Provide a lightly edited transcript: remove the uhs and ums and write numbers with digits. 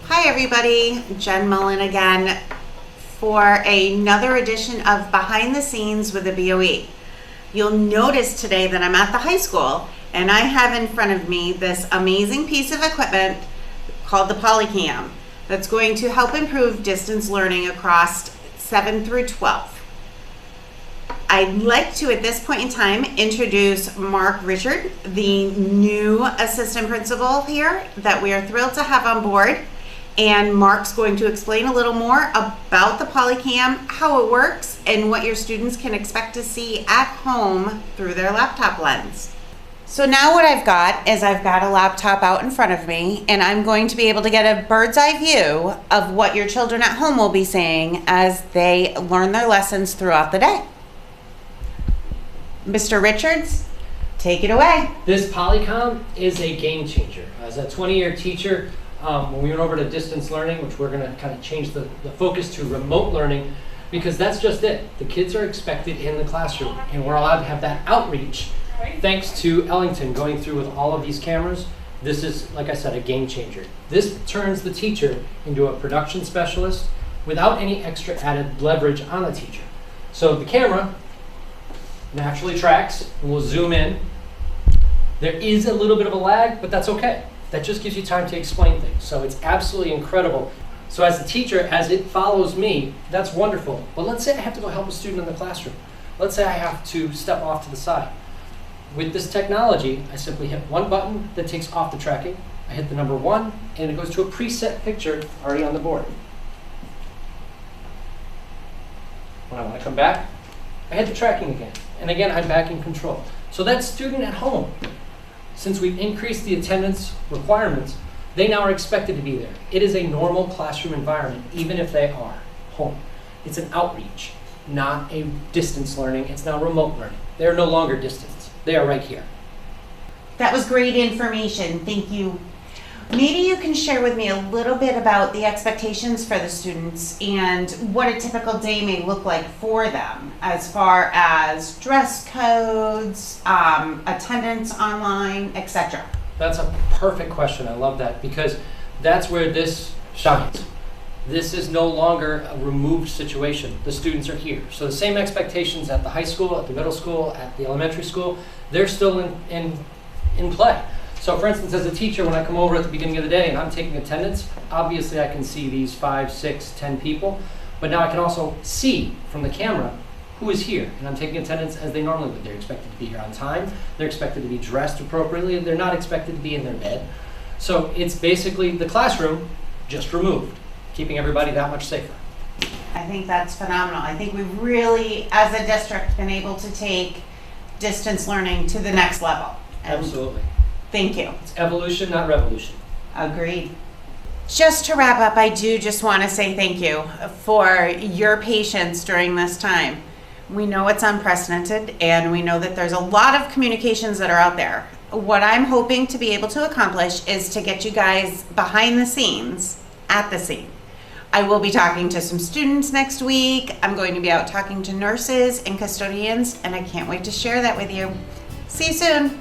Hi everybody, Jen Mullin again for another edition of Behind the Scenes with the BoE. You'll notice today that I'm at the high school and I have in front of me this amazing piece of equipment called the Polycam that's going to help improve distance learning across 7 through 12. I'd like to, at this point in time, introduce Marc Richard, the new assistant principal here that we are thrilled to have on board. And Marc's going to explain a little more about the Polycam, how it works, and what your students can expect to see at home through their laptop lens. So now what I've got is I've got a laptop out in front of me, and I'm going to be able to get a bird's eye view of what your children at home will be seeing as they learn their lessons throughout the day. Mr. Richards, take it away. This Polycam is a game changer. As a 20-year teacher, when we went over to distance learning, which we're going to kind of change the focus to remote learning, because that's just it. The kids are expected in the classroom, and we're allowed to have that outreach. Thanks to Ellington going through with all of these cameras, this is, like I said, a game changer. This turns the teacher into a production specialist without any extra added leverage on the teacher. So the camera naturally tracks, and we'll zoom in. There is a little bit of a lag, but that's okay. That just gives you time to explain things. So it's absolutely incredible. So as a teacher, as it follows me, that's wonderful. But let's say I have to go help a student in the classroom. Let's say I have to step off to the side. With this technology, I simply hit one button that takes off the tracking. I hit the number 1, and it goes to a preset picture already on the board. When I want to come back, I hit the tracking again. And again, I'm back in control. So that student at home, since we've increased the attendance requirements, they now are expected to be there. It is a normal classroom environment, even if they are home. It's an outreach, not a distance learning. It's now remote learning. They're no longer distance. They are right here. That was great information. Thank you. Maybe you can share with me a little bit about the expectations for the students and what a typical day may look like for them as far as dress codes, attendance online, etc. That's a perfect question. I love that because that's where this shines. This is no longer a removed situation. The students are here. So the same expectations at the high school, at the middle school, at the elementary school, they're still in play. So for instance, as a teacher, when I come over at the beginning of the day and I'm taking attendance, obviously I can see these 5, 6, 10 people, but now I can also see from the camera who is here, and I'm taking attendance as they normally would. They're expected to be here on time, they're expected to be dressed appropriately, they're not expected to be in their bed. So it's basically the classroom just removed, keeping everybody that much safer. I think that's phenomenal. I think we've really, as a district, been able to take distance learning to the next level. Absolutely. Thank you. It's evolution, not revolution. Agreed. Just to wrap up, I do just want to say thank you for your patience during this time. We know it's unprecedented, and we know that there's a lot of communications that are out there. What I'm hoping to be able to accomplish is to get you guys behind the scenes, at the scene. I will be talking to some students next week. I'm going to be out talking to nurses and custodians, and I can't wait to share that with you. See you soon.